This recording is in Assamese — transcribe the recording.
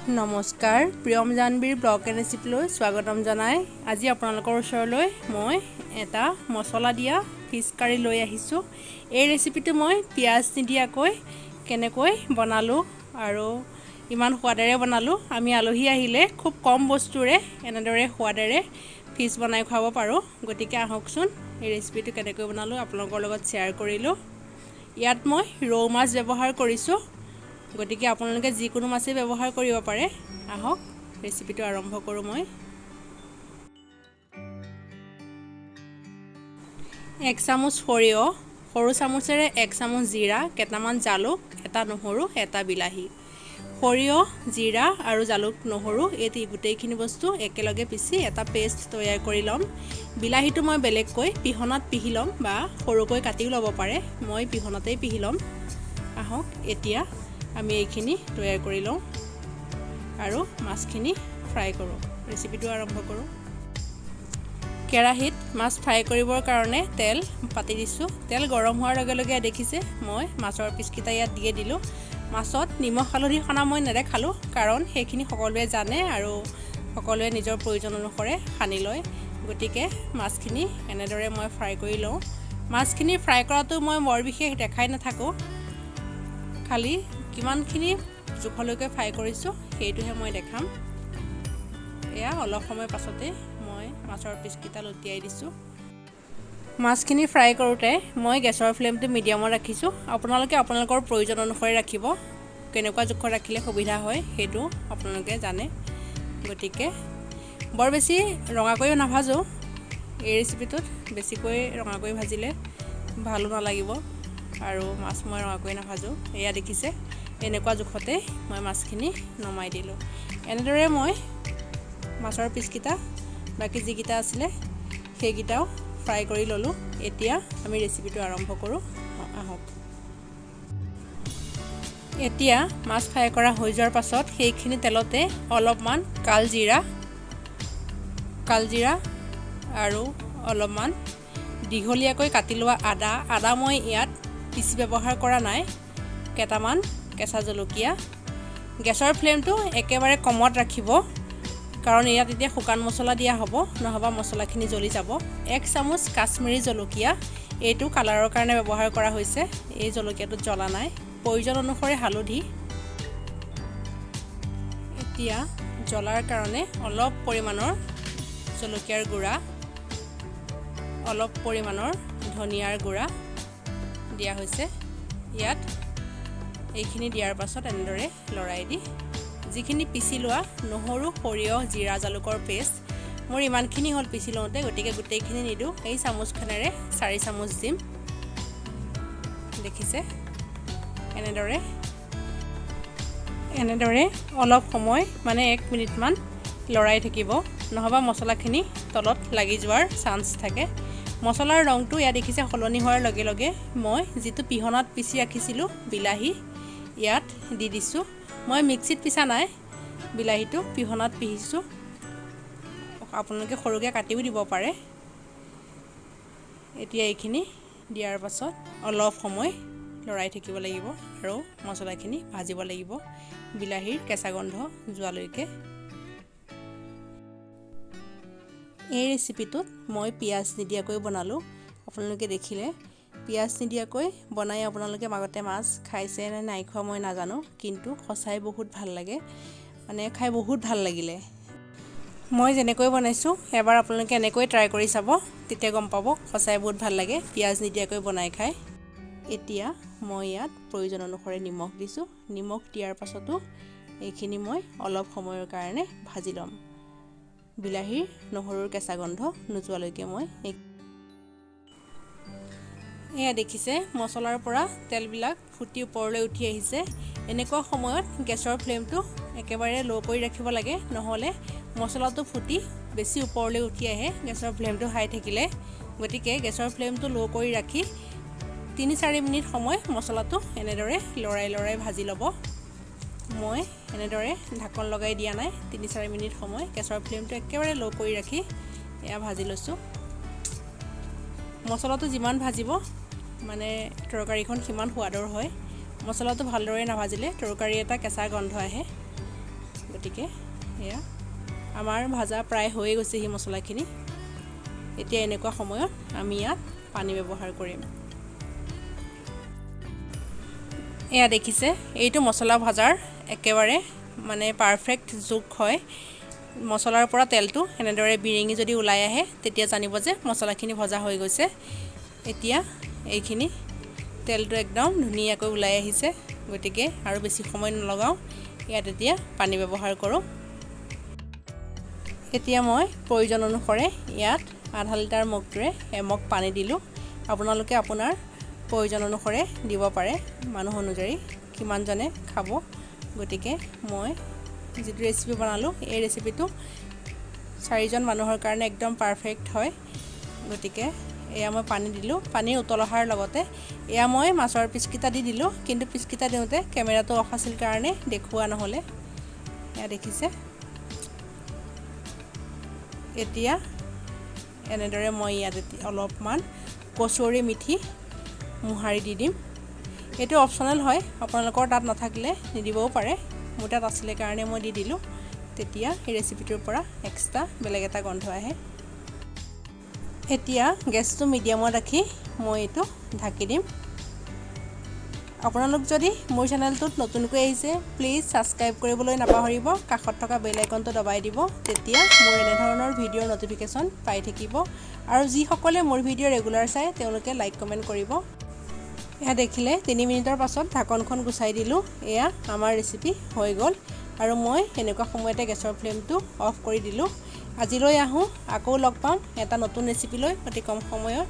নমস্কাৰ প্ৰিয়ম জানবীৰ ব্লগ এণ্ড ৰেচিপিলৈ স্বাগতম জনাই আজি আপোনালোকৰ ওচৰলৈ মই এটা মছলা দিয়া ফিছ কাৰি লৈ আহিছোঁ। এই ৰেচিপিটো মই পিয়াজ নিদিয়াকৈ কেনেকৈ বনালোঁ আৰু ইমান সোৱাদেৰে বনালোঁ। আমি আলহী আহিলে খুব কম বস্তুৰে এনেদৰে সোৱাদেৰে ফিছ বনাই খুৱাব পাৰোঁ। গতিকে আহকচোন এই ৰেচিপিটো কেনেকৈ বনালোঁ আপোনালোকৰ লগত শ্বেয়াৰ কৰিলোঁ। ইয়াত মই ৰৌ মাছ ব্যৱহাৰ কৰিছোঁ। গতিকে আপোনালোকে যিকোনো মাছেই ব্যৱহাৰ কৰিব পাৰে। আহক ৰেচিপিটো আৰম্ভ কৰোঁ। মই 1 চামুচ সৰিয়হ, সৰু চামুচেৰে 1 চামুচ জিৰা, কেইটামান জালুক, এটা নহৰু, এটা বিলাহী। সৰিয়হ, জিৰা আৰু জালুক, নহৰু এই গোটেইখিনি বস্তু একেলগে পিচি এটা পেষ্ট তৈয়াৰ কৰি ল'ম। বিলাহীটো মই বেলেগকৈ পিহনাত পিহি ল'ম বা সৰুকৈ কাটিও ল'ব পাৰে। মই পিহনাতেই পিহি ল'ম। আহক এতিয়া আমি এইখিনি তৈয়াৰ কৰি লওঁ আৰু মাছখিনি ফ্ৰাই কৰোঁ। ৰেচিপিটো আৰম্ভ কৰোঁ। কেৰাহীত মাছ ফ্ৰাই কৰিবৰ কাৰণে তেল পাতি দিছোঁ। তেল গৰম হোৱাৰ লগে লগে দেখিছে মই মাছৰ পিচকেইটা ইয়াত দিয়ে দিলোঁ। মাছত নিমখ হালধি সনা মই নেদেখালোঁ, কাৰণ সেইখিনি সকলোৱে জানে আৰু সকলোৱে নিজৰ প্ৰয়োজন অনুসৰি সানি লয়। গতিকে মাছখিনি এনেদৰে মই ফ্ৰাই কৰি লওঁ। মাছখিনি ফ্ৰাই কৰাটো মই বৰ বিশেষ দেখাই নাথাকোঁ, খালি কিমানখিনি জোখলৈকে ফ্ৰাই কৰিছোঁ সেইটোহে মই দেখাম। এয়া অলপ সময় পাছতে মই মাছৰ পিচকেইটা লুটিয়াই দিছোঁ। মাছখিনি ফ্ৰাই কৰোঁতে মই গেছৰ ফ্লেমটো মিডিয়ামত ৰাখিছোঁ। আপোনালোকে আপোনালোকৰ প্ৰয়োজন অনুসৰি ৰাখিব। কেনেকুৱা জোখত ৰাখিলে সুবিধা হয় সেইটো আপোনালোকে জানে। গতিকে বৰ বেছি ৰঙাকৈও নাভাজোঁ। এই ৰেচিপিটোত বেছিকৈ ৰঙাকৈ ভাজিলে ভালো নালাগিব আৰু মাছ মই ৰঙাকৈ নাভাজোঁ। এয়া দেখিছে এনেকুৱা জোখতে মই মাছখিনি নমাই দিলোঁ। এনেদৰে মই মাছৰ পিচকেইটা বাকী যিকেইটা আছিলে সেইকেইটাও ফ্ৰাই কৰি ল'লোঁ। এতিয়া আমি ৰেচিপিটো আৰম্ভ কৰোঁ। আহক এতিয়া মাছ ফ্ৰাই কৰা হৈ যোৱাৰ পাছত সেইখিনি তেলতে অলপমান কালজিৰা আৰু অলপমান দীঘলীয়াকৈ কাটি লোৱা আদা মই ইয়াত পিচি ব্যৱহাৰ কৰা নাই, কেইটামান কেঁচা জলকীয়া। গেছৰ ফ্লেমটো একেবাৰে কমত ৰাখিব, কাৰণ ইয়াত এতিয়া শুকান মছলা দিয়া হ'ব, নহ'বা মছলাখিনি জ্বলি যাব। 1 চামুচ কাশ্মীৰী জলকীয়া, এইটো কালাৰৰ কাৰণে ব্যৱহাৰ কৰা হৈছে। এই জলকীয়াটোত জ্বলা নাই। প্ৰয়োজন অনুসৰি হালধি। এতিয়া জ্বলাৰ কাৰণে অলপ পৰিমাণৰ জলকীয়াৰ গুড়া, অলপ পৰিমাণৰ ধনিয়াৰ গুড়া দিয়া হৈছে। ইয়াত এইখিনি দিয়াৰ পাছত এনেদৰে লৰাই দি যিখিনি পিচি লোৱা নহৰু, সৰিয়হ, জিৰা, জালুকৰ পেষ্ট মোৰ ইমানখিনি হ'ল পিচি লওঁতে। গতিকে গোটেইখিনি নিদিওঁ, এই চামুচখনেৰে 4 চামুচ দিম। দেখিছে এনেদৰে অলপ সময় মানে 1 মিনিটমান লৰাই থাকিব, নহ'বা মছলাখিনি তলত লাগি যোৱাৰ চান্স থাকে। মছলাৰ ৰংটো ইয়াত দেখিছে সলনি হোৱাৰ লগে লগে মই যিটো পিহনাত পিচি ৰাখিছিলোঁ বিলাহী ইয়াত দি দিছোঁ। মই মিক্সিত পিছা নাই, বিলাহীটো পিহনাত পিহিছোঁ। আপোনালোকে সৰুকৈ কাটিও দিব পাৰে। এতিয়া এইখিনি দিয়াৰ পাছত অলপ সময় লৰাই থাকিব লাগিব আৰু মছলাখিনি ভাজিব লাগিব বিলাহীৰ কেঁচা গন্ধ যোৱালৈকে। এই ৰেচিপিটোত মই পিঁয়াজ নিদিয়াকৈ বনালোঁ। আপোনালোকে দেখিলে পিঁয়াজ নিদিয়াকৈ বনাই আপোনালোকে আগতে মাছ খাইছে নে নাই খোৱা মই নাজানো, কিন্তু সঁচাই বহুত ভাল লাগে, মানে খাই বহুত ভাল লাগিলে। মই যেনেকৈ বনাইছোঁ এবাৰ আপোনালোকে এনেকৈ ট্ৰাই কৰি চাব, তেতিয়া গম পাব সঁচাই বহুত ভাল লাগে পিঁয়াজ নিদিয়াকৈ বনাই খাই। এতিয়া মই ইয়াত প্ৰয়োজন অনুসৰি নিমখ দিছোঁ। নিমখ দিয়াৰ পাছতো এইখিনি মই অলপ সময়ৰ কাৰণে ভাজি ল'ম। বিলাহীৰ নহৰুৰ কেঁচা গন্ধ নোযোৱালৈকে মই এয়া দেখিছে মছলাৰ পৰা তেলবিলাক ফুটি ওপৰলৈ উঠি আহিছে। এনেকুৱা সময়ত গেছৰ ফ্লেমটো একেবাৰে ল' কৰি ৰাখিব লাগে, নহ'লে মছলাটো ফুটি বেছি ওপৰলৈ উঠি আহে গেছৰ ফ্লেমটো হাই থাকিলে। গতিকে গেছৰ ফ্লেমটো ল' কৰি ৰাখি 3-4 মিনিট সময় মছলাটো এনেদৰে লৰাই ভাজি ল'ব। মই এনেদৰে ঢাকন লগাই দিয়া নাই, 3-4 মিনিট সময় গেছৰ ফ্লেমটো একেবাৰে ল' কৰি ৰাখি এয়া ভাজি লৈছোঁ। মছলাটো যিমান ভাজিব মানে তৰকাৰীখন সিমান সোৱাদৰ হয়। মছলাটো ভালদৰে নাভাজিলে তৰকাৰী এটা কেঁচা গন্ধ আহে। গতিকে এয়া আমাৰ ভাজা প্ৰায় হৈ গৈছে এই মছলাখিনি এতিয়া এনেকুৱা সময়ত আমি ইয়াত পানী ব্যৱহাৰ কৰিম এয়া দেখিছে এইটো মছলা ভাজাৰ একেবাৰে মানে পাৰফেক্ট জোখ হয় মছলাৰ পৰা তেলটো এনেদৰে বিৰিঙি যদি ওলাই আহে তেতিয়া জানিব যে মছলাখিনি ভজা হৈ গৈছে এতিয়া এইখিনি তেলটো একদম ধুনীয়াকৈ ওলাই আহিছে গতিকে আৰু বেছি সময় নলগাও ইয়াত এতিয়া পানী ব্যৱহাৰ কৰোঁ এতিয়া মই প্ৰয়োজন অনুসৰি ইয়াত আধা লিটাৰ মগটোৰে এমগ পানী দিলোঁ আপোনালোকে আপোনাৰ প্ৰয়োজন অনুসৰি দিব পাৰে মানুহ অনুযায়ী কিমানজনে খাব গতিকে মই যেটো ৰেচিপি বনালো এই ৰেচিপিটো 4জন মানুহৰ কাৰণে একদম পাৰফেক্ট হয় গতিকে এয়া মই পানী দিলোঁ পানীৰ উতল অহাৰ লগতে এয়া মই মাছৰ পিচকিটা দি দিলোঁ কিন্তু পিচকিটা দিওঁতে কেমেৰাটো অফ আছিল কাৰণে দেখুৱা নহলে এয়া দেখিছে এতিয়া এনেদৰে মই ইয়াত অলপমান কচুৰি মিঠি মুহাৰি দি দিম এটো অপচনেল হয় আপোনালোকৰ তাত নাথাকিলে নিদিবও পাৰে মোৰ তাত আছিল কাৰণে মই দি দিলোঁ তেতিয়া এই ৰেচিপিটোৰ পৰা এক্সট্ৰা বেলেগ এটা গন্ধ আহে এতিয়া গেছটো মিডিয়ামত ৰাখি মই এটো ঢাকি দিম আপোনালোক যদি মোৰ চেনেলটোত নতুনকৈ আহিছে প্লিজ সাবস্ক্ৰাইব কৰিবলৈ নাপাহৰিব কাষত থকা বেল আইকনটো দবাই দিব তেতিয়া মোৰ এনে ধৰণৰ ভিডিঅ'ৰ নটিফিকেশন পাই থাকিব আৰু যি সকলে মোৰ ভিডিঅ' ৰেগুলাৰ চাই তেওঁলোকে লাইক কমেন্ট কৰিব এয়া দেখিলে 3 মিনিটৰ পাছত ঢাকনখন গুছাই দিলোঁ এয়া আমাৰ ৰেচিপি হৈ গ'ল আৰু মই এনেকুৱা সময়তে গেছৰ ফ্লেমটো অফ কৰি দিলোঁ আজিলৈ আহো আকৌ লগ পাম এটা নতুন ৰেচিপি লৈ অতি কম সময়ত